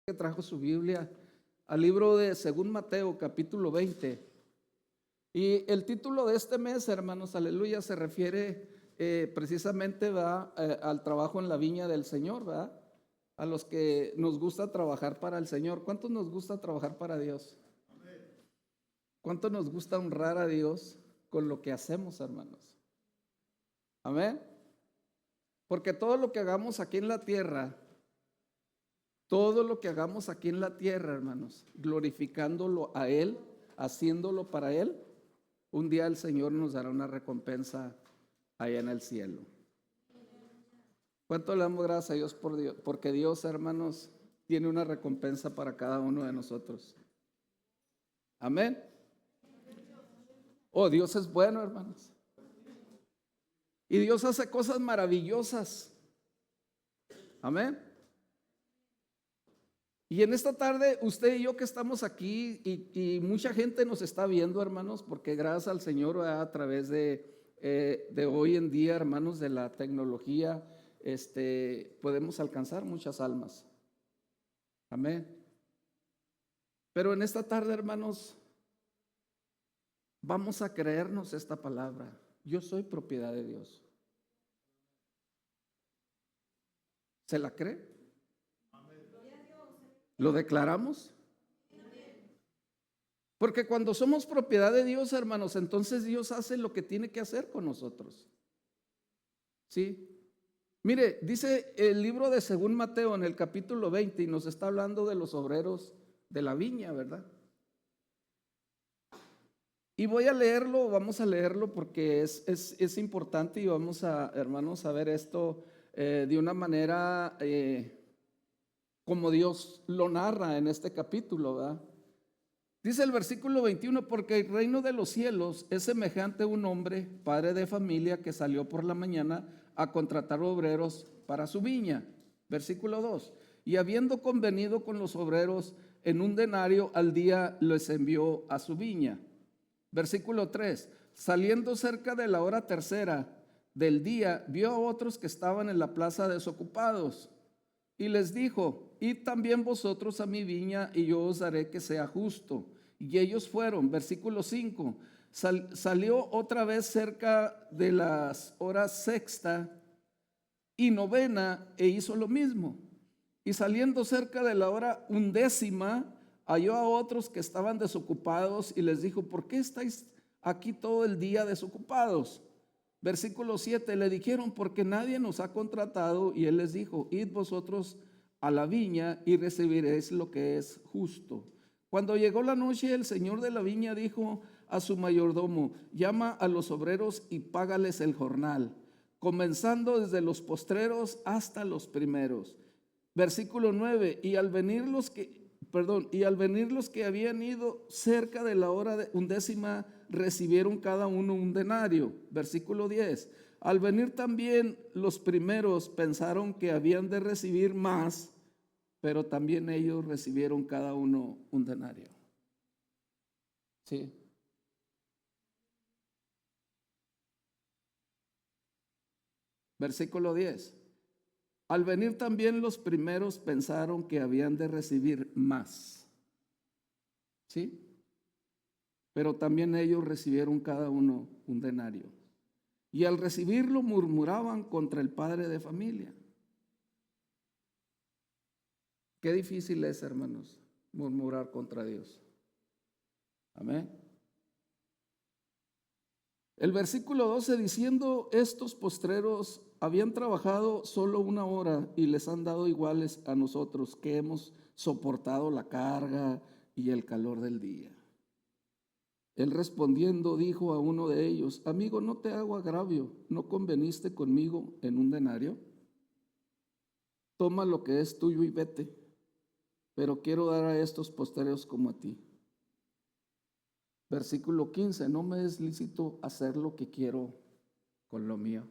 Que trajo su Biblia al libro de Según Mateo, capítulo 20. Y el título de este mes, hermanos, aleluya, se refiere precisamente al trabajo en la viña del Señor, ¿verdad? A los que nos gusta trabajar para el Señor. ¿Cuántos nos gusta trabajar para Dios? ¿Cuánto nos gusta honrar a Dios con lo que hacemos, hermanos? Amén. Porque todo lo que hagamos aquí en la tierra, hermanos, glorificándolo a Él, haciéndolo para Él, un día el Señor nos dará una recompensa allá en el cielo. ¿Cuánto le damos gracias a Dios por Dios? Porque Dios, hermanos, tiene una recompensa para cada uno de nosotros. Amén. Oh, Dios es bueno, hermanos. Y Dios hace cosas maravillosas. Amén. Y en esta tarde, usted y yo que estamos aquí, y mucha gente nos está viendo, hermanos, porque gracias al Señor a través de hoy en día, hermanos, de la tecnología, podemos alcanzar muchas almas. Amén. Pero en esta tarde, hermanos, vamos a creernos esta palabra. Yo soy propiedad de Dios. ¿Se la cree? ¿Lo declaramos? Porque cuando somos propiedad de Dios, hermanos, entonces Dios hace lo que tiene que hacer con nosotros. ¿Sí? Mire, dice el libro de Según Mateo en el capítulo 20 y nos está hablando de los obreros de la viña, ¿verdad? Y voy a leerlo, vamos a leerlo porque es importante y vamos a, hermanos, a ver esto de una manera como Dios lo narra en este capítulo, ¿verdad? Dice el versículo 21, porque el reino de los cielos es semejante a un hombre, padre de familia, que salió por la mañana a contratar obreros para su viña. Versículo 2, y habiendo convenido con los obreros en un denario al día, les envió a su viña. Versículo 3, saliendo cerca de la hora tercera del día, vio a otros que estaban en la plaza desocupados y les dijo, id también vosotros a mi viña y yo os haré que sea justo. Y ellos fueron. Versículo 5, salió otra vez cerca de las horas sexta y novena e hizo lo mismo. Y saliendo cerca de la hora undécima, halló a otros que estaban desocupados y les dijo, ¿por qué estáis aquí todo el día desocupados? Versículo 7, le dijeron, porque nadie nos ha contratado, y él les dijo, id vosotros a la viña y recibiréis lo que es justo. Cuando llegó la noche, el señor de la viña dijo a su mayordomo, llama a los obreros y págales el jornal, comenzando desde los postreros hasta los primeros. Versículo 9, y al venir los que habían ido cerca de la hora undécima, recibieron cada uno un denario. Versículo 10, al venir también los primeros pensaron que habían de recibir más, pero también ellos recibieron cada uno un denario. Sí. Versículo 10, al venir también los primeros pensaron que habían de recibir más. ¿Sí? Pero también ellos recibieron cada uno un denario. Y al recibirlo murmuraban contra el padre de familia. Qué difícil es, hermanos, murmurar contra Dios. Amén. El versículo 12, diciendo, estos postreros habían trabajado solo una hora y les han dado iguales a nosotros, que hemos soportado la carga y el calor del día. Él respondiendo dijo a uno de ellos, amigo, no te hago agravio, ¿no conveniste conmigo en un denario? Toma lo que es tuyo y vete, pero quiero dar a estos postreros como a ti. Versículo 15, no me es lícito hacer lo que quiero con lo mío.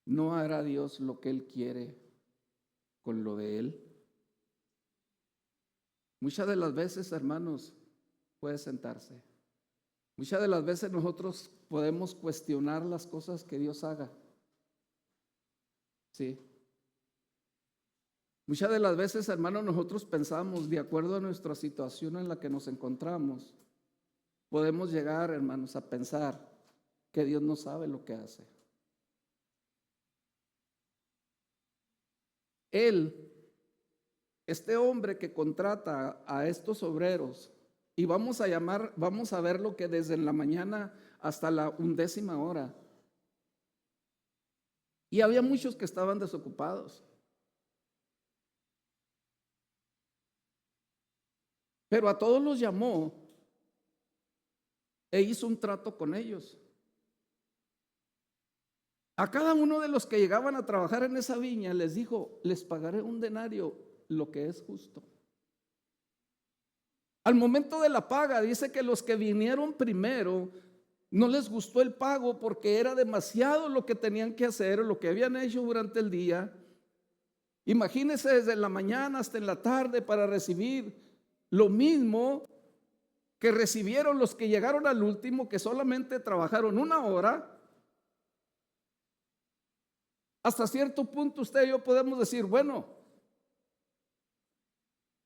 ¿No hará Dios lo que Él quiere con lo de Él? Muchas de las veces, hermanos, puede sentarse. Muchas de las veces nosotros podemos cuestionar las cosas que Dios haga. Sí. Muchas de las veces, hermanos, nosotros pensamos, de acuerdo a nuestra situación en la que nos encontramos, podemos llegar, hermanos, a pensar que Dios no sabe lo que hace. Este hombre que contrata a estos obreros, y vamos a ver lo que desde la mañana hasta la 11ª hora. Y había muchos que estaban desocupados. Pero a todos los llamó e hizo un trato con ellos. A cada uno de los que llegaban a trabajar en esa viña les dijo: les pagaré un denario, lo que es justo. Al momento de la paga, dice que los que vinieron primero no les gustó el pago porque era demasiado lo que tenían que hacer, lo que habían hecho durante el día. Imagínense desde la mañana hasta en la tarde para recibir lo mismo que recibieron los que llegaron al último, que solamente trabajaron 1 hora. Hasta cierto punto usted y yo podemos decir, bueno,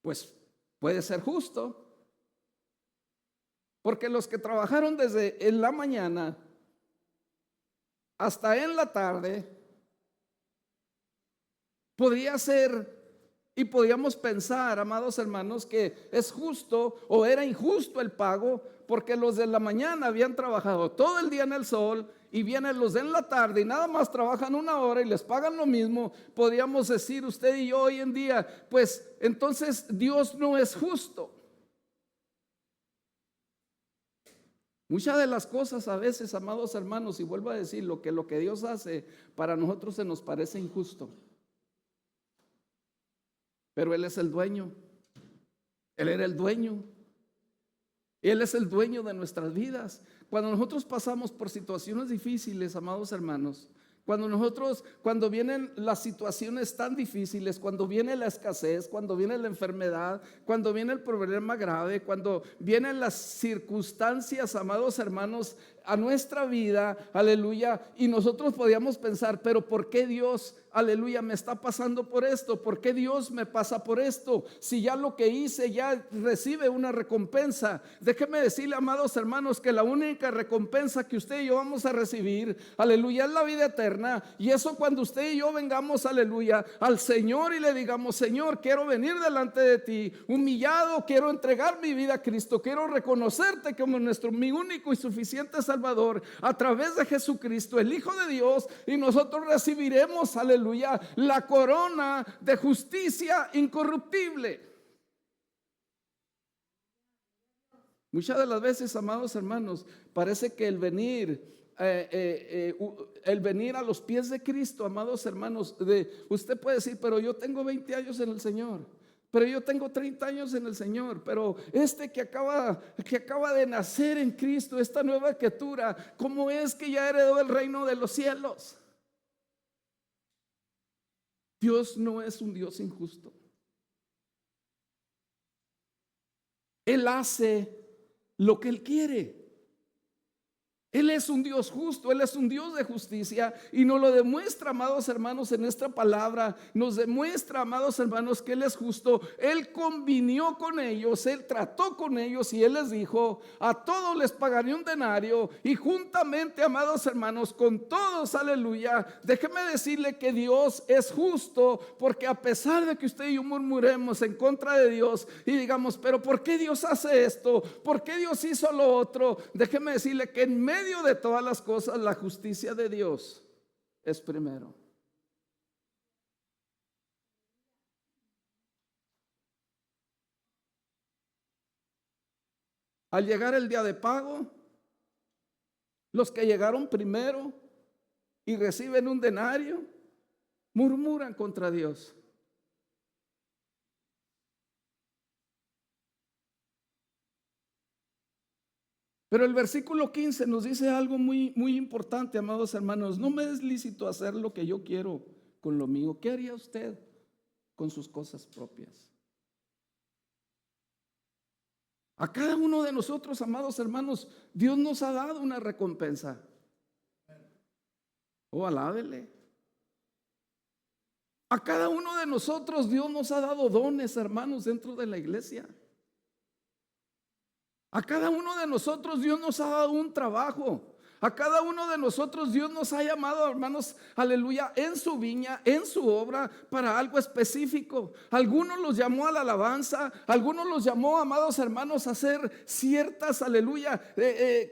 pues puede ser justo, porque los que trabajaron desde en la mañana hasta en la tarde, podría ser y podíamos pensar, amados hermanos, que es justo o era injusto el pago, porque los de la mañana habían trabajado todo el día en el sol y vienen los de en la tarde y nada más trabajan 1 hora y les pagan lo mismo. Podríamos decir usted y yo hoy en día, pues entonces Dios no es justo. Muchas de las cosas a veces, amados hermanos, y vuelvo a decir, lo que Dios hace para nosotros se nos parece injusto. Pero Él es el dueño. Él era el dueño. Él es el dueño de nuestras vidas. Cuando nosotros pasamos por situaciones difíciles, amados hermanos, cuando vienen las situaciones tan difíciles, cuando viene la escasez, cuando viene la enfermedad, cuando viene el problema grave, cuando vienen las circunstancias, amados hermanos, a nuestra vida, aleluya, y nosotros podíamos pensar, pero ¿por qué Dios, aleluya, me está pasando por esto? ¿Por qué Dios me pasa por esto? Si ya lo que hice ya recibe una recompensa. Déjeme decirle, amados hermanos, que la única recompensa que usted y yo vamos a recibir, aleluya, es la vida eterna. Y eso cuando usted y yo vengamos, aleluya, al Señor y le digamos, Señor, quiero venir delante de ti humillado, quiero entregar mi vida a Cristo, quiero reconocerte como mi único y suficiente Salvador a través de Jesucristo, el Hijo de Dios, y nosotros recibiremos, aleluya, la corona de justicia incorruptible. Muchas de las veces, amados hermanos, parece que el venir a los pies de Cristo, amados hermanos, usted puede decir, pero yo tengo 20 años en el Señor, pero yo tengo 30 años en el Señor, pero que acaba de nacer en Cristo, esta nueva criatura, ¿cómo es que ya heredó el reino de los cielos? Dios no es un Dios injusto. Él hace lo que Él quiere. Él es un Dios justo, Él es un Dios de justicia y nos lo demuestra, amados hermanos, en esta palabra. Nos demuestra, amados hermanos, que Él es justo. Él convinió con ellos, Él trató con ellos y Él les dijo, a todos les pagaré un denario. Y juntamente, amados hermanos, con todos, aleluya, déjeme decirle que Dios es justo, porque a pesar de que usted y yo murmuremos en contra de Dios y digamos, pero ¿por qué Dios hace esto? ¿Por qué Dios hizo lo otro? Déjeme decirle que en medio de todas las cosas, la justicia de Dios es primero. Al llegar el día de pago, los que llegaron primero y reciben un denario, murmuran contra Dios. Pero el versículo 15 nos dice algo muy, muy importante, amados hermanos. No me es lícito hacer lo que yo quiero con lo mío. ¿Qué haría usted con sus cosas propias? A cada uno de nosotros, amados hermanos, Dios nos ha dado una recompensa. Oh, alábele. A cada uno de nosotros Dios nos ha dado dones, hermanos, dentro de la iglesia. A cada uno de nosotros Dios nos ha dado un trabajo. A cada uno de nosotros Dios nos ha llamado, hermanos, aleluya, en su viña, en su obra, para algo específico. Algunos los llamó a la alabanza, algunos los llamó, amados hermanos, a hacer ciertas, aleluya,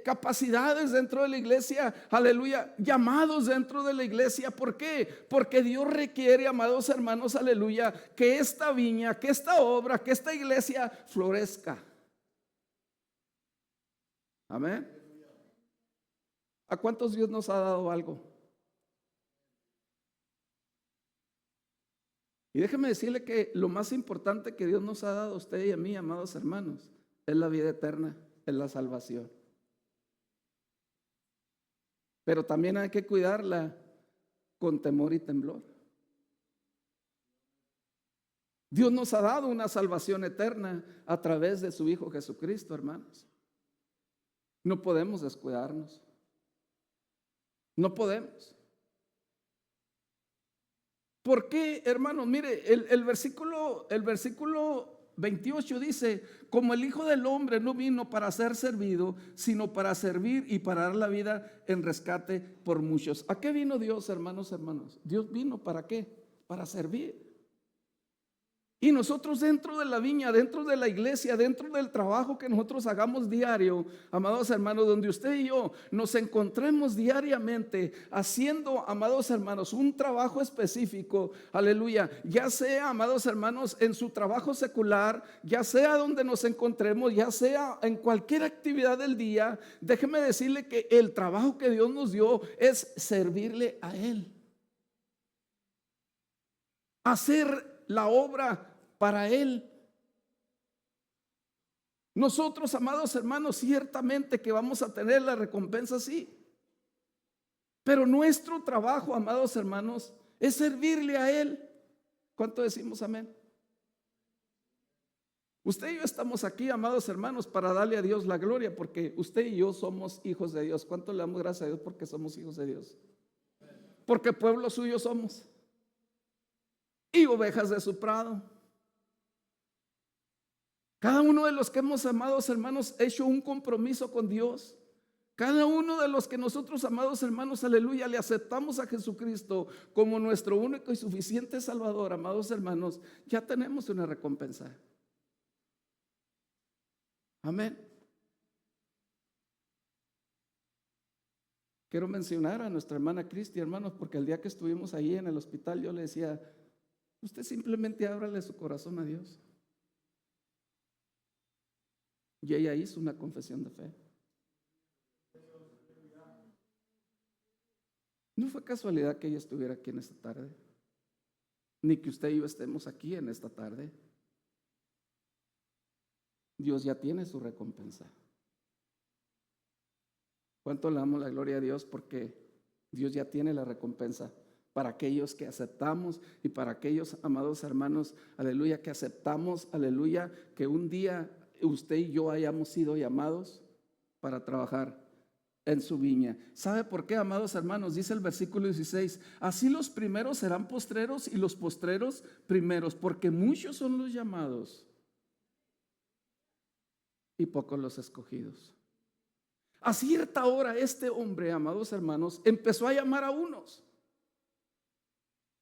capacidades dentro de la iglesia, aleluya, llamados dentro de la iglesia. ¿Por qué? Porque Dios requiere, amados hermanos, aleluya, que esta viña, que esta obra, que esta iglesia florezca. Amén. ¿A cuántos Dios nos ha dado algo? Y déjeme decirle que lo más importante que Dios nos ha dado a usted y a mí, amados hermanos, es la vida eterna, es la salvación. Pero también hay que cuidarla con temor y temblor. Dios nos ha dado una salvación eterna a través de su Hijo Jesucristo, hermanos. No podemos descuidarnos. No podemos. ¿Por qué, hermanos? Mire, el versículo 28 dice: como el Hijo del Hombre no vino para ser servido, sino para servir y para dar la vida en rescate por muchos. ¿A qué vino Dios, hermanos? Dios vino ¿para qué? Para servir. Y nosotros dentro de la viña, dentro de la iglesia, dentro del trabajo que nosotros hagamos diario, amados hermanos, donde usted y yo nos encontremos diariamente haciendo, amados hermanos, un trabajo específico, aleluya, ya sea, amados hermanos, en su trabajo secular, ya sea donde nos encontremos, ya sea en cualquier actividad del día, déjeme decirle que el trabajo que Dios nos dio es servirle a Él, hacer la obra para Él. Nosotros, amados hermanos, ciertamente que vamos a tener la recompensa, sí. Pero nuestro trabajo, amados hermanos, es servirle a Él. ¿Cuánto decimos amén? Usted y yo estamos aquí, amados hermanos, para darle a Dios la gloria, porque usted y yo somos hijos de Dios. ¿Cuánto le damos gracias a Dios porque somos hijos de Dios? Porque pueblo suyo somos y ovejas de su prado. Cada uno de los que hemos, amados hermanos, hecho un compromiso con Dios. Cada uno de los que nosotros, amados hermanos, aleluya, le aceptamos a Jesucristo como nuestro único y suficiente Salvador, amados hermanos, ya tenemos una recompensa. Amén. Quiero mencionar a nuestra hermana Cristi, hermanos, porque el día que estuvimos ahí en el hospital, yo le decía: usted simplemente ábrale su corazón a Dios. Y ella hizo una confesión de fe. No fue casualidad que ella estuviera aquí en esta tarde, ni que usted y yo estemos aquí en esta tarde. Dios ya tiene su recompensa. ¿Cuánto le damos la gloria a Dios? Porque Dios ya tiene la recompensa para aquellos que aceptamos y para aquellos, amados hermanos, aleluya, que aceptamos, aleluya, que un día usted y yo hayamos sido llamados para trabajar en su viña. ¿Sabe por qué, amados hermanos? Dice el versículo 16: así los primeros serán postreros y los postreros primeros, porque muchos son los llamados y pocos los escogidos. A cierta hora este hombre, amados hermanos, empezó a llamar a unos.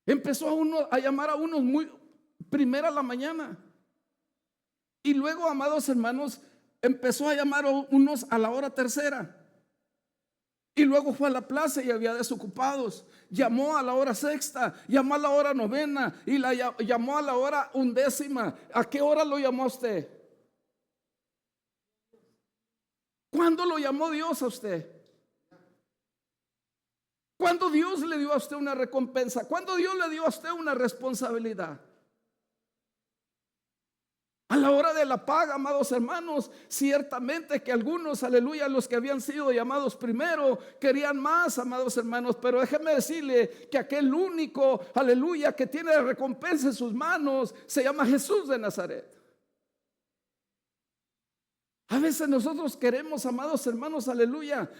Empezó a llamar a unos muy primera a la mañana. Y luego, amados hermanos, empezó a llamar a unos a la hora tercera. Y luego fue a la plaza y había desocupados. Llamó a la hora sexta, llamó a la hora novena y llamó a la hora undécima. ¿A qué hora lo llamó a usted? ¿Cuándo lo llamó Dios a usted? ¿Cuándo Dios le dio a usted una recompensa? ¿Cuándo Dios le dio a usted una responsabilidad? A la hora de la paga, amados hermanos, ciertamente que algunos, aleluya, los que habían sido llamados primero, querían más, amados hermanos, pero déjeme decirle que aquel único, aleluya, que tiene la recompensa en sus manos, se llama Jesús de Nazaret. A veces nosotros queremos, amados hermanos, aleluya,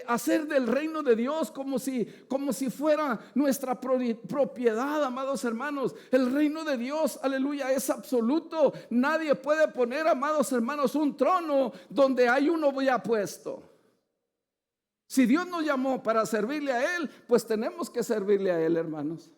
hacer del reino de Dios como si fuera nuestra propiedad, amados hermanos. El reino de Dios, aleluya, es absoluto. Nadie puede poner, amados hermanos, un trono donde hay uno ya puesto. Si Dios nos llamó para servirle a Él, pues tenemos que servirle a Él, hermanos.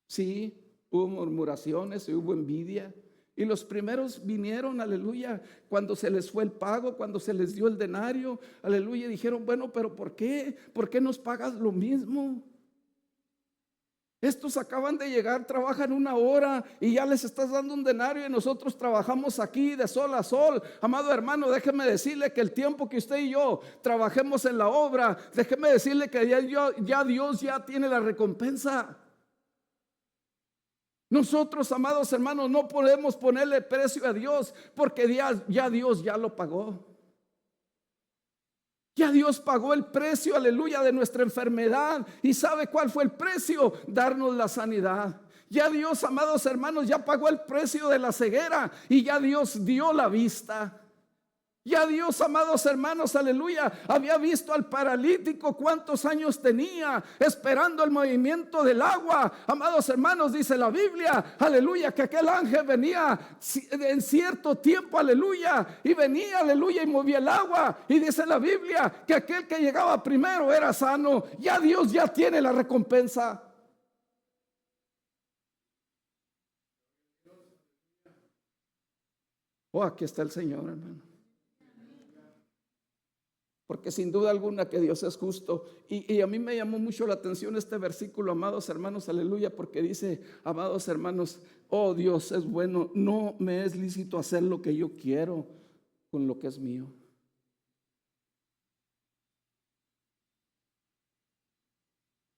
Sí, hubo murmuraciones, hubo envidia. Y los primeros vinieron, aleluya, cuando se les fue el pago, cuando se les dio el denario, aleluya, dijeron, bueno, pero ¿por qué? ¿Por qué nos pagas lo mismo? Estos acaban de llegar, trabajan 1 hora y ya les estás dando un denario y nosotros trabajamos aquí de sol a sol. Amado hermano, déjeme decirle que el tiempo que usted y yo trabajemos en la obra, déjeme decirle que ya Dios ya tiene la recompensa. Nosotros, amados hermanos, no podemos ponerle precio a Dios porque ya Dios ya lo pagó. Ya Dios pagó el precio, aleluya, de nuestra enfermedad. ¿Y sabe cuál fue el precio? Darnos la sanidad. Ya Dios, amados hermanos, ya pagó el precio de la ceguera y ya Dios dio la vista. Ya Dios, amados hermanos, aleluya, había visto al paralítico cuántos años tenía esperando el movimiento del agua. Amados hermanos, dice la Biblia, aleluya, que aquel ángel venía en cierto tiempo, aleluya, y venía, aleluya, y movía el agua. Y dice la Biblia que aquel que llegaba primero era sano. Ya Dios ya tiene la recompensa. Oh, aquí está el Señor, hermano. Porque sin duda alguna que Dios es justo. Y a mí me llamó mucho la atención este versículo, amados hermanos, aleluya, porque dice, amados hermanos, oh Dios es bueno, no me es lícito hacer lo que yo quiero con lo que es mío.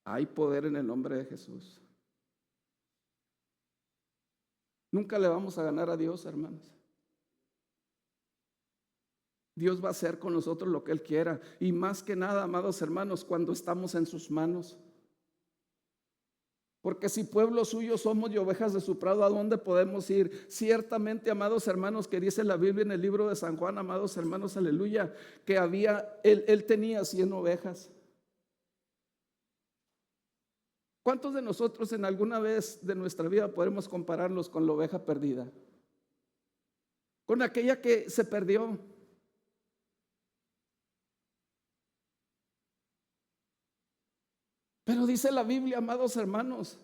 Hay poder en el nombre de Jesús. Nunca le vamos a ganar a Dios, hermanos. Dios va a hacer con nosotros lo que Él quiera. Y más que nada, amados hermanos, cuando estamos en sus manos. Porque si pueblo suyo somos y ovejas de su prado, ¿a dónde podemos ir? Ciertamente, amados hermanos, que dice la Biblia en el libro de San Juan, amados hermanos, aleluya, que él tenía 100 ovejas. ¿Cuántos de nosotros en alguna vez de nuestra vida podemos compararlos con la oveja perdida? Con aquella que se perdió. Pero dice la Biblia, amados hermanos,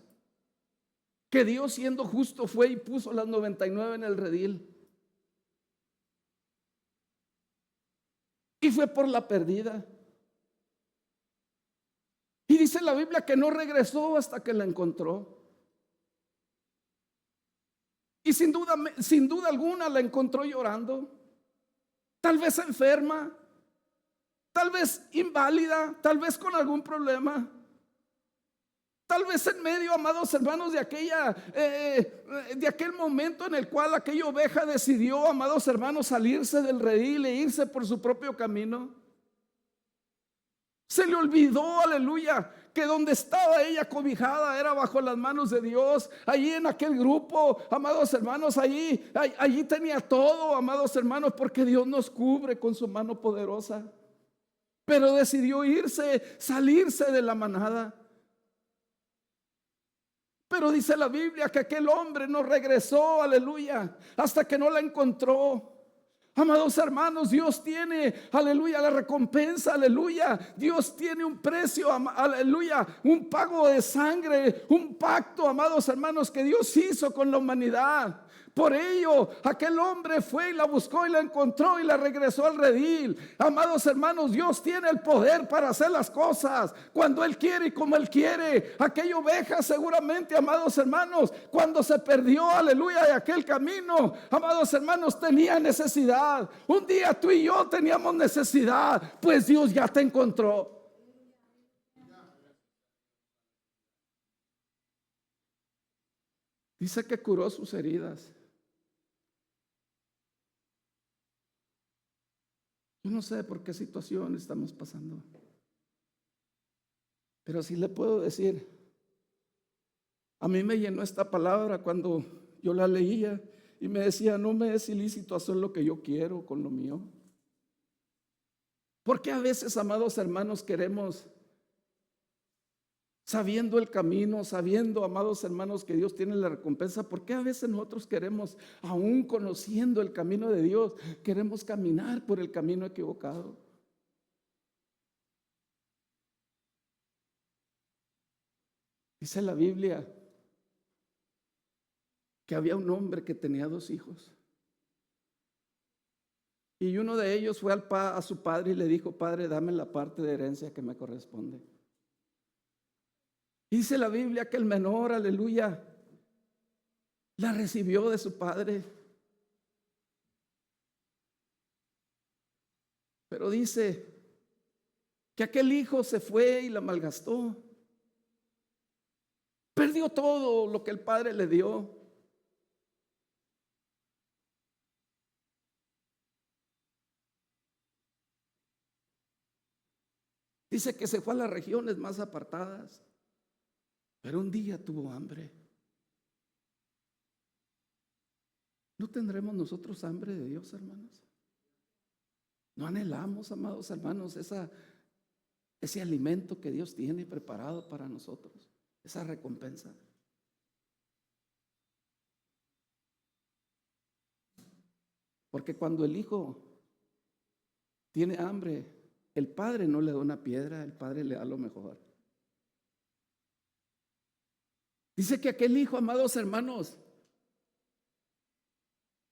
que Dios siendo justo fue y puso las 99 en el redil. Y fue por la perdida. Y dice la Biblia que no regresó hasta que la encontró. Y sin duda alguna la encontró llorando. Tal vez enferma, tal vez inválida, tal vez con algún problema. Tal vez en medio, amados hermanos, de aquel momento en el cual aquella oveja decidió, amados hermanos, salirse del redil e irse por su propio camino. Se le olvidó, aleluya, que donde estaba ella cobijada era bajo las manos de Dios. Allí en aquel grupo, amados hermanos, allí tenía todo, amados hermanos, porque Dios nos cubre con su mano poderosa. Pero decidió salirse de la manada. Pero dice la Biblia que aquel hombre no regresó, aleluya, hasta que no la encontró. Amados hermanos, Dios tiene, aleluya, la recompensa, aleluya. Dios tiene un precio, aleluya, un pago de sangre, un pacto, amados hermanos, que Dios hizo con la humanidad. Por ello, aquel hombre fue y la buscó y la encontró y la regresó al redil. Amados hermanos, Dios tiene el poder para hacer las cosas cuando Él quiere y como Él quiere. Aquella oveja seguramente, amados hermanos, cuando se perdió, aleluya, de aquel camino, amados hermanos, tenía necesidad. Un día tú y yo teníamos necesidad, pues Dios ya te encontró. Dice que curó sus heridas. Yo no sé por qué situación estamos pasando, pero sí le puedo decir, a mí me llenó esta palabra cuando yo la leía y me decía, no me es ilícito hacer lo que yo quiero con lo mío. Porque a veces, amados hermanos, queremos, sabiendo el camino, sabiendo, amados hermanos, que Dios tiene la recompensa, ¿por qué a veces nosotros queremos, aún conociendo el camino de Dios, queremos caminar por el camino equivocado? Dice la Biblia que había un hombre que tenía 2 hijos. Y uno de ellos fue a su padre y le dijo, padre, dame la parte de herencia que me corresponde. Dice la Biblia que el menor, aleluya, la recibió de su padre. Pero dice que aquel hijo se fue y la malgastó. Perdió todo lo que el padre le dio. Dice que se fue a las regiones más apartadas, pero un día tuvo hambre. ¿No tendremos nosotros hambre de Dios, hermanos? ¿No anhelamos, amados hermanos, ese alimento que Dios tiene preparado para nosotros? Esa recompensa. Porque cuando el hijo tiene hambre, el padre no le da una piedra, el padre le da lo mejor. Dice que aquel hijo, amados hermanos,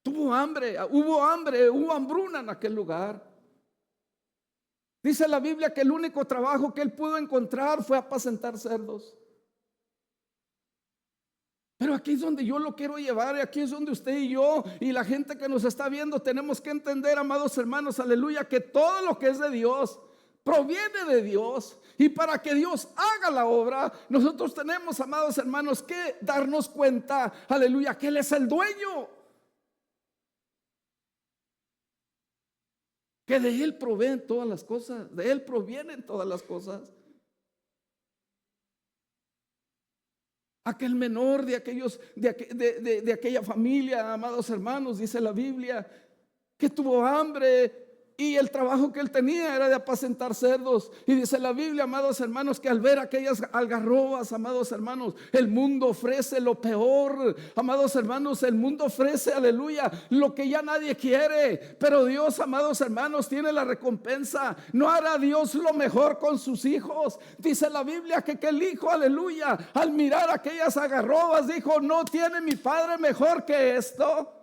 tuvo hambre, hubo hambruna en aquel lugar. Dice la Biblia que el único trabajo que él pudo encontrar fue apacentar cerdos. Pero aquí es donde yo lo quiero llevar, y aquí es donde usted y yo y la gente que nos está viendo tenemos que entender, amados hermanos, aleluya, que todo lo que es de Dios proviene de Dios. Y para que Dios haga la obra, nosotros tenemos, amados hermanos, que darnos cuenta, aleluya, que Él es el dueño, que de Él proveen todas las cosas, de Él provienen todas las cosas. Aquel menor de aquella familia, amados hermanos, dice la Biblia, que tuvo hambre y el trabajo que él tenía era de apacentar cerdos. Y dice la Biblia, amados hermanos, que al ver aquellas algarrobas, amados hermanos, el mundo ofrece lo peor. Amados hermanos, el mundo ofrece, aleluya, lo que ya nadie quiere. Pero Dios, amados hermanos, tiene la recompensa. ¿No hará Dios lo mejor con sus hijos? Dice la Biblia que el hijo, aleluya, al mirar aquellas algarrobas dijo, ¿no tiene mi padre mejor que esto?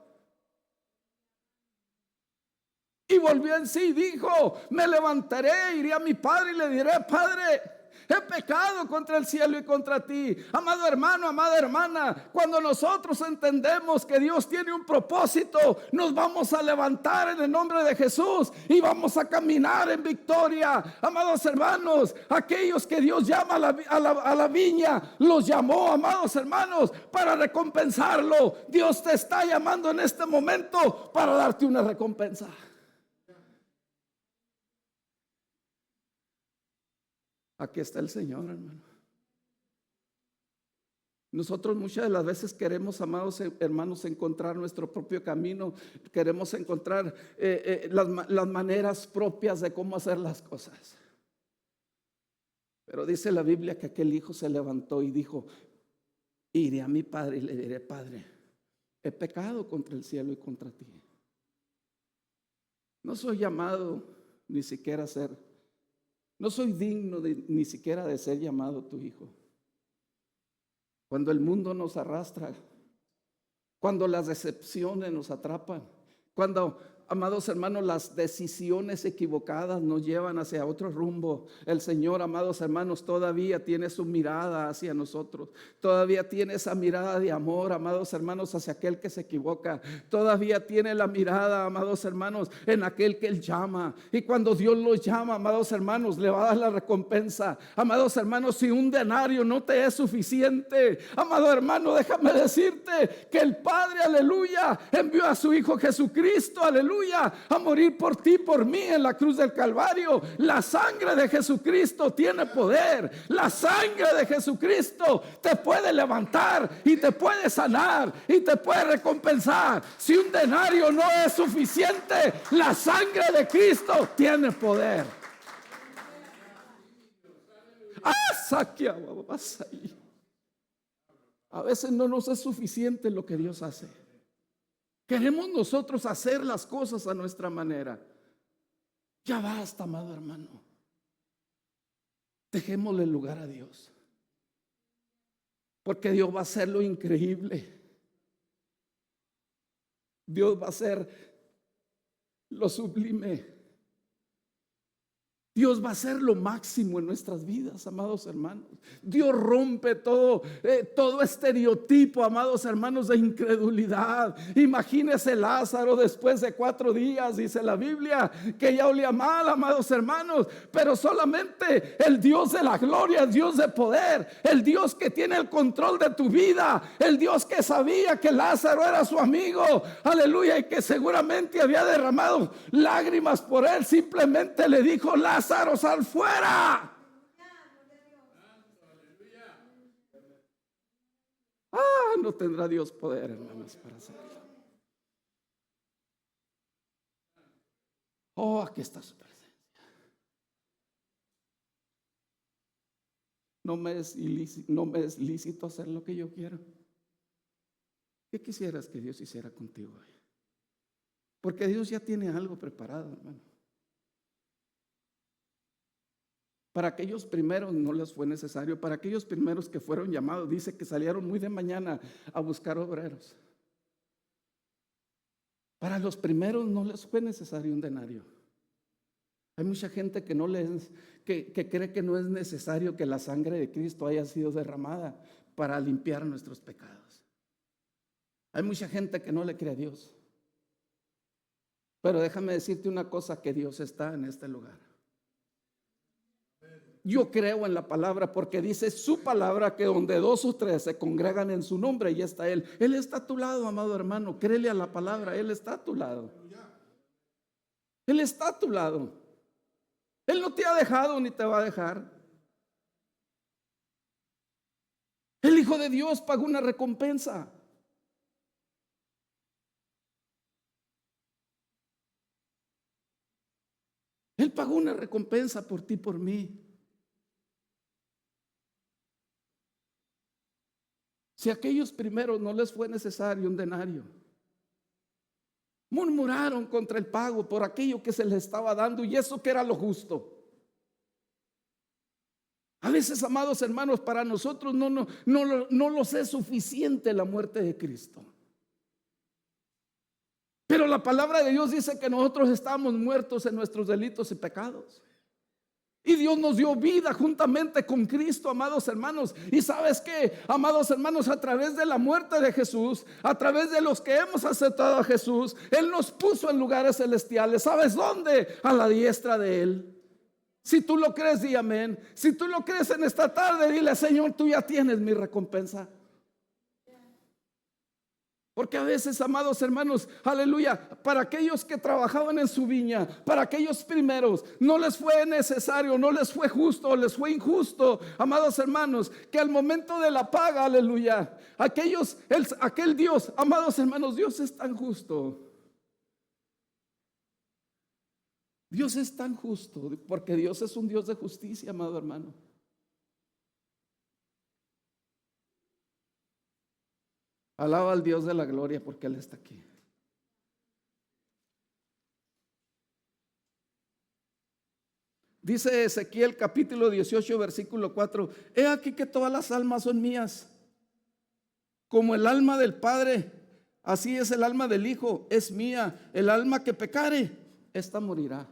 Y volvió en sí y dijo, me levantaré, iré a mi padre y le diré, Padre, he pecado contra el cielo y contra ti. Amado hermano, amada hermana, cuando nosotros entendemos que Dios tiene un propósito, nos vamos a levantar en el nombre de Jesús y vamos a caminar en victoria. Amados hermanos, aquellos que Dios llama a la viña, los llamó, amados hermanos, para recompensarlo. Dios te está llamando en este momento para darte una recompensa. Aquí está el Señor, hermano. Nosotros muchas de las veces queremos, amados hermanos, encontrar nuestro propio camino. Queremos encontrar las maneras propias de cómo hacer las cosas. Pero dice la Biblia que aquel hijo se levantó y dijo, iré a mi padre y le diré, Padre, he pecado contra el cielo y contra ti. No soy llamado ni siquiera a ser, no soy digno ni siquiera de ser llamado tu hijo. Cuando el mundo nos arrastra, cuando las decepciones nos atrapan, cuando, amados hermanos, las decisiones equivocadas nos llevan hacia otro rumbo, el Señor, amados hermanos, todavía tiene su mirada hacia nosotros. Todavía tiene esa mirada de amor, amados hermanos, hacia aquel que se equivoca. Todavía tiene la mirada, amados hermanos, en aquel que Él llama. Y cuando Dios los llama, amados hermanos, le va a dar la recompensa. Amados hermanos, si un denario no te es suficiente, amado hermano, déjame decirte que el Padre, aleluya, envió a su Hijo Jesucristo, aleluya, aleluya, a morir por ti, por mí en la cruz del Calvario. La sangre de Jesucristo tiene poder. La sangre de Jesucristo te puede levantar y te puede sanar y te puede recompensar. Si un denario no es suficiente, la sangre de Cristo tiene poder. A veces no nos es suficiente lo que Dios hace. Queremos nosotros hacer las cosas a nuestra manera. Ya basta, amado hermano. Dejémosle lugar a Dios, porque Dios va a hacer lo increíble. Dios va a hacer lo sublime. Dios va a hacer lo máximo en nuestras vidas, amados hermanos. Dios rompe todo estereotipo, amados hermanos, de incredulidad. Imagínese Lázaro después de 4 días, dice la Biblia, que ya olía mal, amados hermanos. Pero solamente el Dios de la gloria, el Dios de poder, el Dios que tiene el control de tu vida, el Dios que sabía que Lázaro era su amigo, aleluya, y que seguramente había derramado lágrimas por él, simplemente le dijo: Lázaro, sal fuera. No tendrá Dios poder, hermanos, para hacerlo. Aquí está su presencia. No me es lícito hacer lo que yo quiero. ¿Qué quisieras que Dios hiciera contigo hoy? Porque Dios ya tiene algo preparado, hermano. Para aquellos primeros no les fue necesario. Para aquellos primeros que fueron llamados, dice que salieron muy de mañana a buscar obreros. Para los primeros no les fue necesario un denario. Hay mucha gente que que cree que no es necesario que la sangre de Cristo haya sido derramada para limpiar nuestros pecados. Hay mucha gente que no le cree a Dios. Pero déjame decirte una cosa, que Dios está en este lugar. Yo creo en la palabra, porque dice su palabra que donde 2 o 3 se congregan en su nombre, y está Él. Él está a tu lado, amado hermano. Créele a la palabra. Él está a tu lado. Él está a tu lado. Él no te ha dejado ni te va a dejar. El Hijo de Dios pagó una recompensa. Él pagó una recompensa por ti, por mí. Si a aquellos primeros no les fue necesario un denario, murmuraron contra el pago por aquello que se les estaba dando, y eso que era lo justo. A veces, amados hermanos, para nosotros no nos es suficiente la muerte de Cristo. Pero la palabra de Dios dice que nosotros estábamos muertos en nuestros delitos y pecados. Y Dios nos dio vida juntamente con Cristo, amados hermanos. Y sabes qué, amados hermanos, a través de la muerte de Jesús, a través de los que hemos aceptado a Jesús, Él nos puso en lugares celestiales. ¿Sabes dónde? A la diestra de Él. Si tú lo crees, di amén. Si tú lo crees en esta tarde, dile: Señor, tú ya tienes mi recompensa. Porque a veces, amados hermanos, aleluya, para aquellos que trabajaban en su viña, para aquellos primeros, no les fue necesario, no les fue justo, les fue injusto, amados hermanos, que al momento de la paga, aleluya, aquel Dios, amados hermanos, Dios es tan justo. Dios es tan justo, porque Dios es un Dios de justicia, amado hermano. Alaba al Dios de la gloria, porque Él está aquí. Dice Ezequiel capítulo 18 versículo 4: He aquí que todas las almas son mías. Como el alma del Padre, así es el alma del Hijo, es mía. El alma que pecare, esta morirá.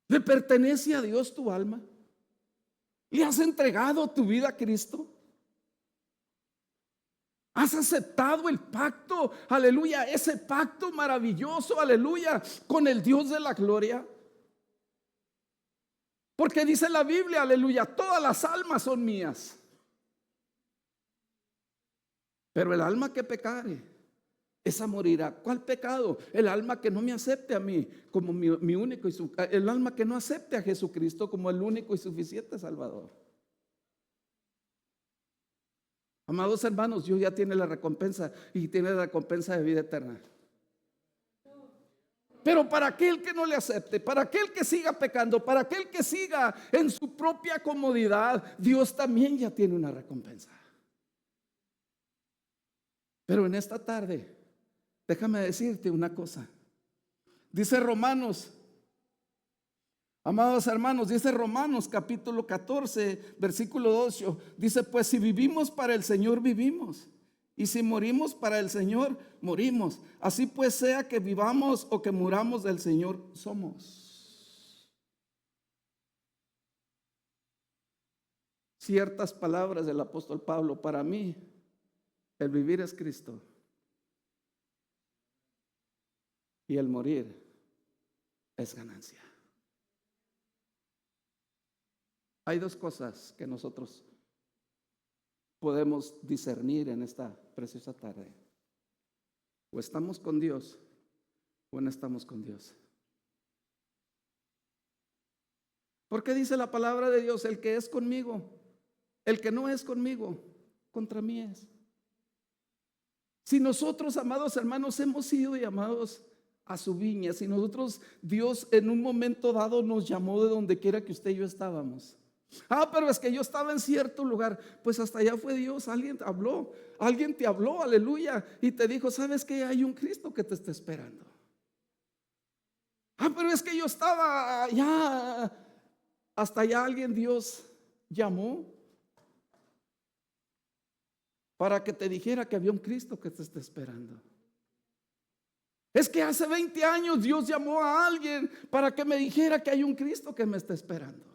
¿Le pertenece a Dios tu alma? ¿Le has entregado tu vida a Cristo? ¿Has aceptado el pacto, aleluya, ese pacto maravilloso, aleluya, con el Dios de la gloria? Porque dice la Biblia, aleluya, todas las almas son mías. Pero el alma que pecare, esa morirá. ¿Cuál pecado? El alma que no me acepte a mí como mi único el alma que no acepte a Jesucristo como el único y suficiente Salvador. Amados hermanos, Dios ya tiene la recompensa y tiene la recompensa de vida eterna. Pero para aquel que no le acepte, para aquel que siga pecando, para aquel que siga en su propia comodidad, Dios también ya tiene una recompensa. Pero en esta tarde, déjame decirte una cosa. Dice Romanos, amados hermanos, dice Romanos capítulo 14, versículo 8. Dice, pues si vivimos para el Señor, vivimos. Y si morimos para el Señor, morimos. Así pues, sea que vivamos o que muramos, del Señor somos. Ciertas palabras del apóstol Pablo: para mí, el vivir es Cristo y el morir es ganancia. Hay dos cosas que nosotros podemos discernir en esta preciosa tarde: o estamos con Dios o no estamos con Dios. Porque dice la palabra de Dios: el que es conmigo, el que no es conmigo, contra mí es. Si nosotros, amados hermanos, hemos sido llamados a su viña, si nosotros, Dios en un momento dado nos llamó de donde quiera que usted y yo estábamos. Pero es que yo estaba en cierto lugar. Pues hasta allá fue Dios. Alguien te habló, aleluya, y te dijo: ¿sabes qué? Hay un Cristo que te está esperando. Pero es que yo estaba allá. Hasta allá alguien Dios llamó para que te dijera que había un Cristo que te está esperando. Es que hace 20 años Dios llamó a alguien para que me dijera que hay un Cristo que me está esperando.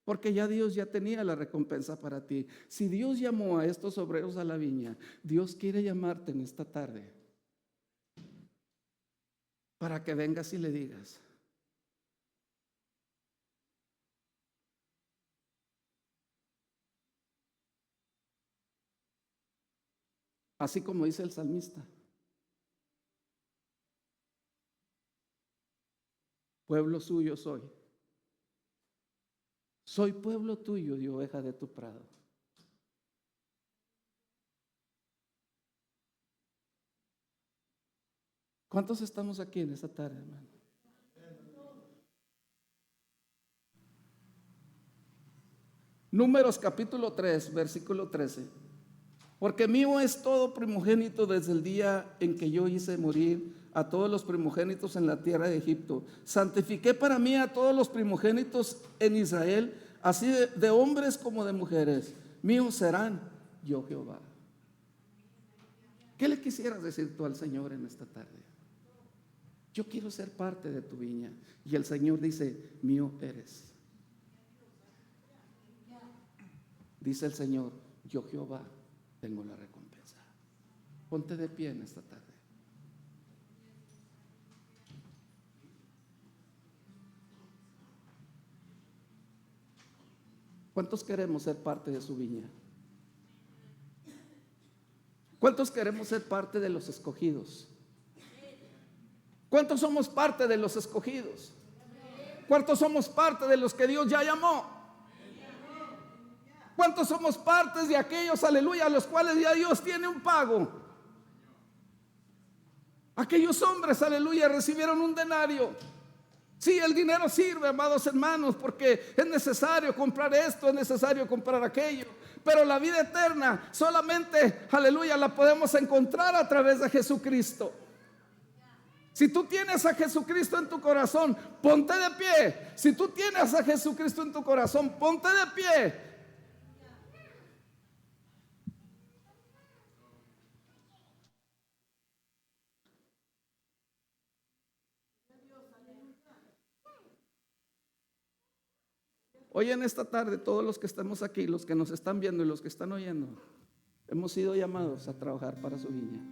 Porque ya Dios ya tenía la recompensa para ti. Si Dios llamó a estos obreros a la viña, Dios quiere llamarte en esta tarde para que vengas y le digas: así como dice el salmista: pueblo suyo soy. Soy pueblo tuyo y oveja de tu prado. ¿Cuántos estamos aquí en esta tarde, hermano? Números capítulo 3, versículo 13. Porque mío es todo primogénito desde el día en que yo hice morir a todos los primogénitos en la tierra de Egipto. Santifiqué para mí a todos los primogénitos en Israel, así de hombres como de mujeres. Míos serán, yo Jehová. ¿Qué le quisieras decir tú al Señor en esta tarde? Yo quiero ser parte de tu viña. Y el Señor dice: mío eres. Dice el Señor: yo Jehová tengo la recompensa. Ponte de pie en esta tarde. ¿Cuántos queremos ser parte de su viña? ¿Cuántos queremos ser parte de los escogidos? ¿Cuántos somos parte de los escogidos? ¿Cuántos somos parte de los que Dios ya llamó? ¿Cuántos somos partes de aquellos, aleluya, a los cuales ya Dios tiene un pago? Aquellos hombres, aleluya, recibieron un denario. Sí, el dinero sirve, amados hermanos, porque es necesario comprar esto, es necesario comprar aquello. Pero la vida eterna solamente, aleluya, la podemos encontrar a través de Jesucristo. Si tú tienes a Jesucristo en tu corazón, ponte de pie. Si tú tienes a Jesucristo en tu corazón, ponte de pie. Hoy en esta tarde, todos los que estamos aquí, los que nos están viendo y los que están oyendo, hemos sido llamados a trabajar para su viña.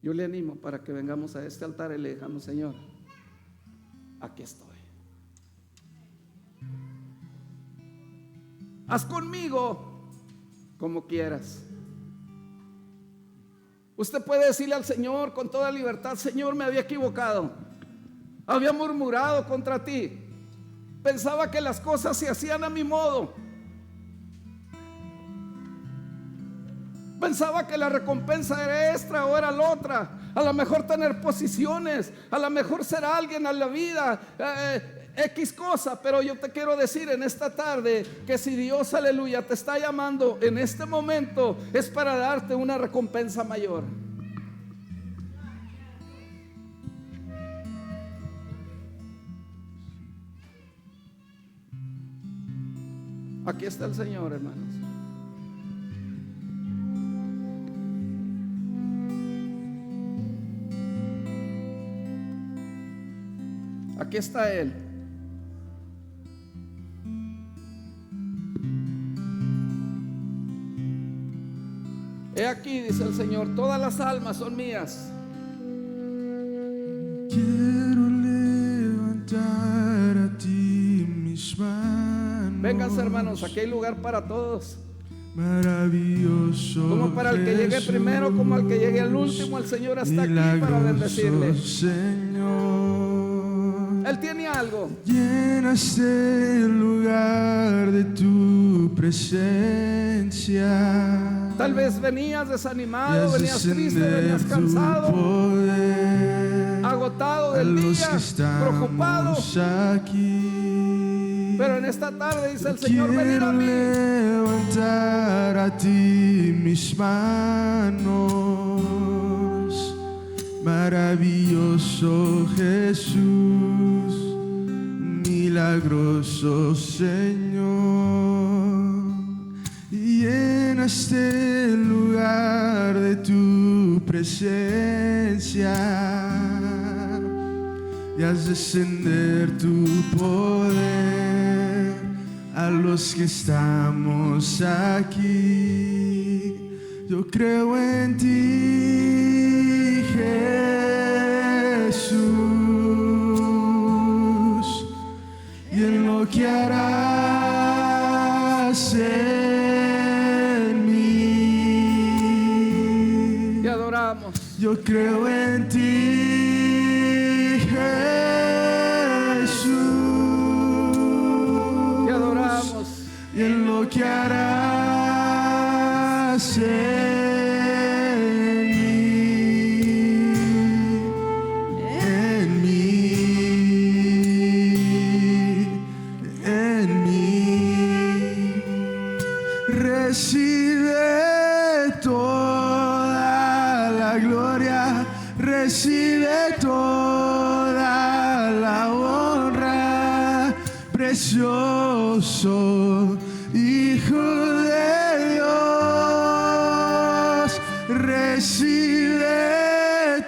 Yo le animo para que vengamos a este altar y le digamos: Señor, aquí estoy. Haz conmigo como quieras. Usted puede decirle al Señor con toda libertad: Señor, me había equivocado, había murmurado contra ti, pensaba que las cosas se hacían a mi modo, pensaba que la recompensa era esta o era la otra, a lo mejor tener posiciones, a lo mejor ser alguien en la vida, X cosa. Pero yo te quiero decir en esta tarde que si Dios, aleluya, te está llamando en este momento, es para darte una recompensa mayor. Aquí está el Señor, hermanos. Aquí está Él. He aquí, dice el Señor, todas las almas son mías. Quiero levantar a ti mis manos. Vénganse, hermanos, aquí hay lugar para todos. Maravilloso, como para el que llegue primero, como al que llegue al último. El Señor está aquí para bendecirle. Señor, Él tiene algo. llenaste el lugar de tu presencia. Tal vez venías desanimado, venías triste, venías cansado, agotado del día, preocupado. Aquí, pero en esta tarde dice el Señor: venid a mí. Levantar a ti mis manos, maravilloso Jesús, milagroso Señor. Llenaste el lugar de tu presencia y haz descender tu poder a los que estamos aquí. Yo creo en ti, Jesús, y en lo que harás en mí. Te adoramos. Yo creo en ti, Jesús, te adoramos. y en lo que harás en mí. Recibe toda la gloria, recibe toda la honra, precioso Hijo de Dios. Recibe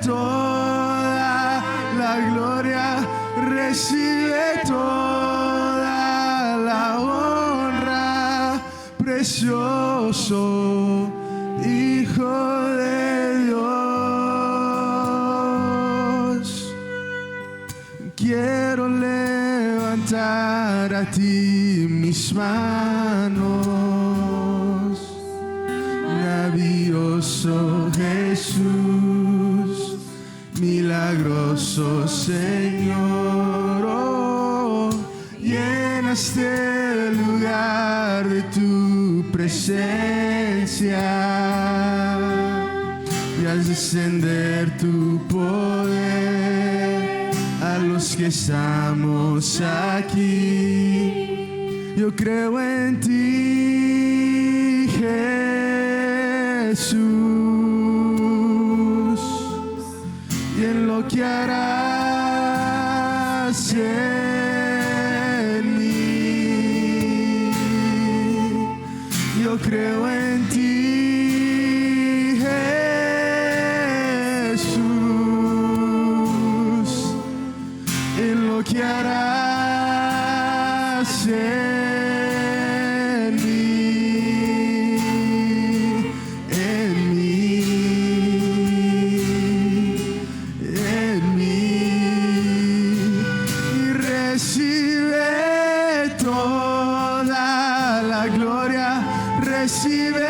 toda la gloria, recibe toda la honra, precioso Hijo de Dios. Quiero levantar a ti mis manos, maravilloso Jesús, milagroso Señor. Oh, llenaste el lugar de tu presencia y haz descender tu poder a los que estamos aquí. Yo creo en ti, Jesús, y en lo que harás en mí. Yo creo en ti, Jesús, en lo que harás en mí, en mí, en mí. Y recibe toda la gloria, recibe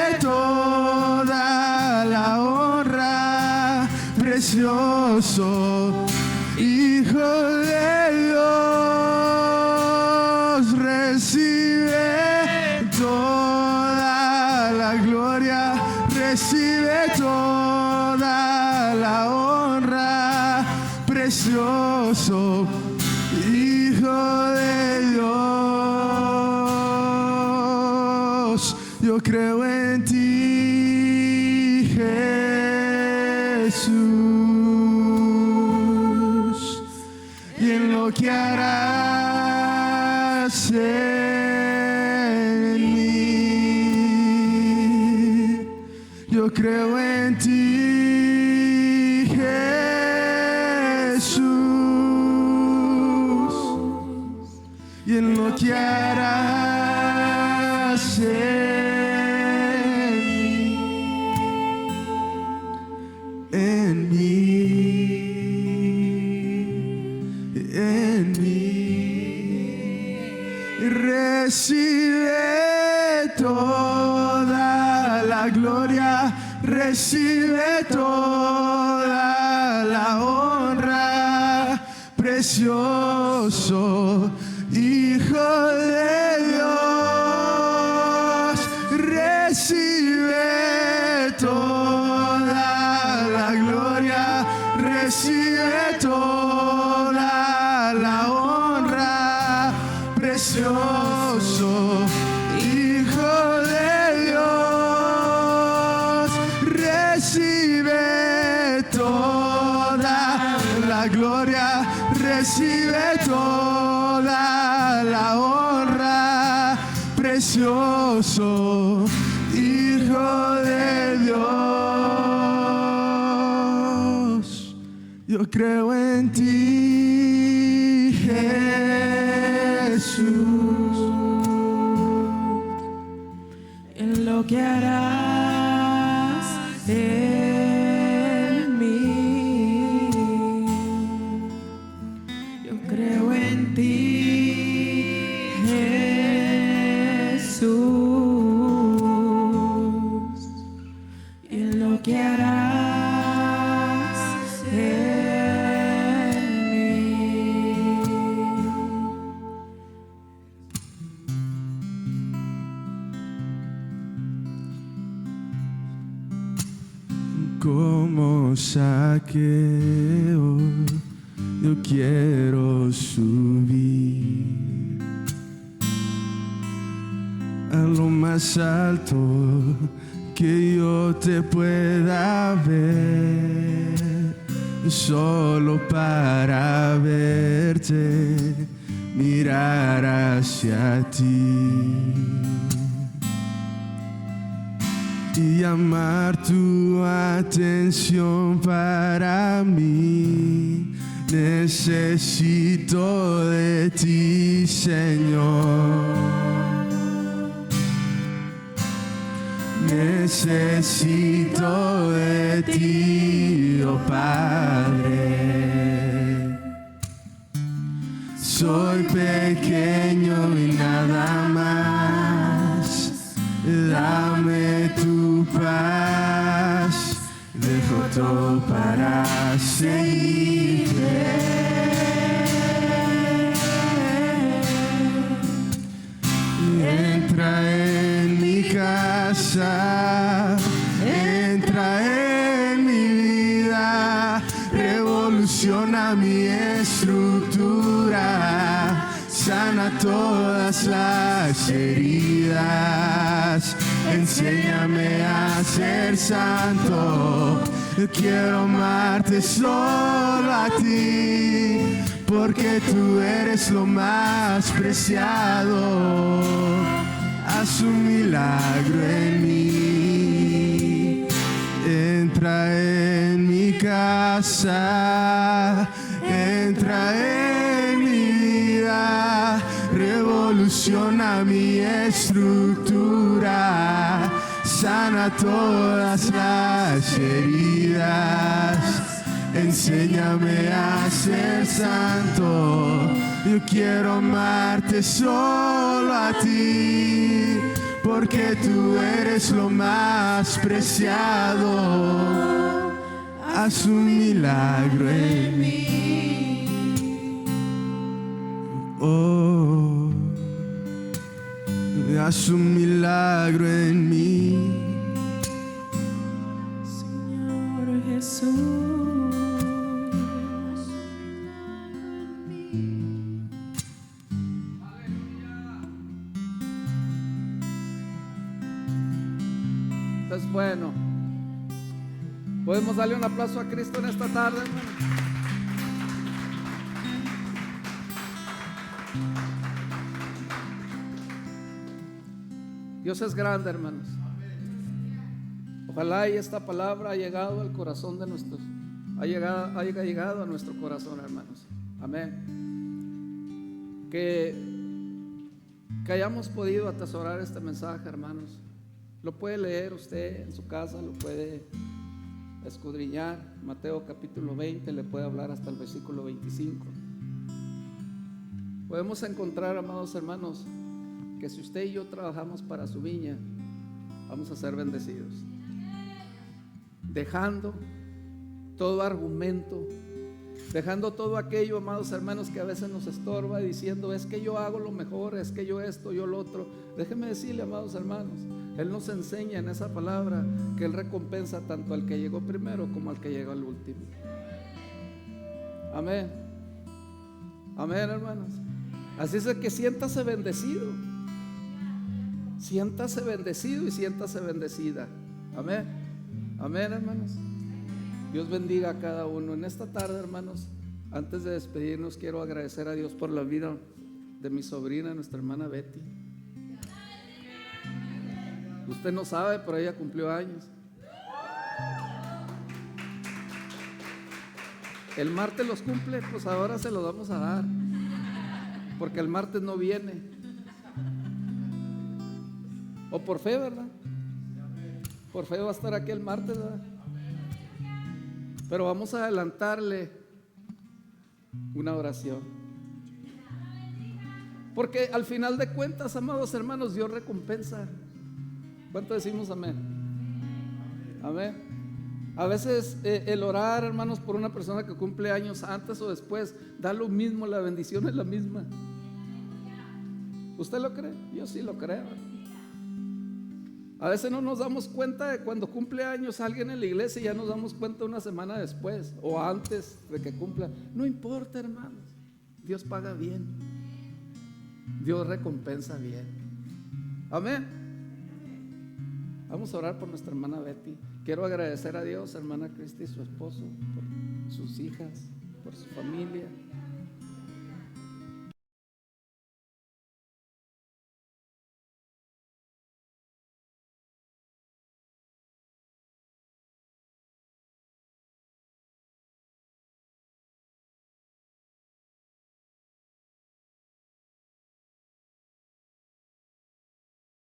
Hijo de Dios, recibe toda la gloria, recibe toda la honra, precioso Hijo de Dios. Yo creo en ti, Jesús, y en lo que harás en mí. Yo creo en ti, Jesús, y en lo que harás en mí. Recibe toda la gloria, recibe toda la honra, precioso Hijo de Dios, recibe toda la gloria, recibe toda la honra, precioso Hijo de Dios, recibe toda la gloria, recibe toda la honra, precioso Hijo de Dios. Yo creo en ti, Jesús, en lo que harás en mí. Yo creo en ti, Jesús, y en lo que harás en mí. como Saqueo, yo quiero subir a lo más alto que yo te pueda ver, solo para verte, mirar hacia ti y llamar tu atención para mí. Necesito de ti, Señor. Necesito de ti, oh Padre. Soy pequeño y nada más. Dame tu paz, dejo todo para seguirte. Entra en mi casa, entra en mi vida, revoluciona mi estructura, sana todas las heridas, enséñame a ser santo. Yo quiero amarte solo a ti, porque tú eres lo más preciado. Haz un milagro en mí. Entra en mi casa, entra en mi vida, revoluciona mi estructura, sana todas las heridas, enséñame a ser santo. Yo quiero amarte solo a ti, porque tú eres lo más preciado. haz un milagro en mí. Oh, haz un milagro en mí. Señor Jesús. Es bueno. Podemos darle un aplauso a Cristo en esta tarde, hermano. Dios es grande, hermanos. Ojalá y esta palabra haya llegado al corazón de nuestros, haya llegado a nuestro corazón, hermanos. Amén. Que hayamos podido atesorar este mensaje, hermanos. Lo puede leer usted en su casa, lo puede escudriñar. Mateo capítulo 20, le puede hablar hasta el versículo 25. Podemos encontrar, amados hermanos, que si usted y yo trabajamos para su viña, vamos a ser bendecidos. Dejando todo argumento, dejando todo aquello, amados hermanos, que a veces nos estorba, diciendo: es que yo hago lo mejor, es que yo esto, yo lo otro. Déjeme decirle, amados hermanos, Él nos enseña en esa palabra que Él recompensa tanto al que llegó primero como al que llegó al último. Amén. Amén, hermanos. Así es que siéntase bendecido. Siéntase bendecido y siéntase bendecida. Amén. Amén, hermanos. Dios bendiga a cada uno. En esta tarde, hermanos, antes de despedirnos, quiero agradecer a Dios por la vida de mi sobrina, nuestra hermana Betty. Usted no sabe, pero ella cumplió años. El martes los cumple, pues ahora se los vamos a dar, porque el martes no viene. O por fe, ¿verdad? Por fe va a estar aquí el martes, ¿verdad? Pero vamos a adelantarle una oración, porque al final de cuentas, amados hermanos, Dios recompensa. ¿Cuánto decimos amén? Amén. A veces el orar, hermanos, por una persona que cumple años antes o después, da lo mismo, la bendición es la misma. ¿Usted lo cree? Yo sí lo creo. A veces no nos damos cuenta de cuando cumple años alguien en la iglesia, y ya nos damos cuenta una semana después o antes de que cumpla. No importa, hermanos, Dios paga bien, Dios recompensa bien. Amén. Vamos a orar por nuestra hermana Betty. Quiero agradecer a Dios, hermana Cristi y su esposo, por sus hijas, por su familia.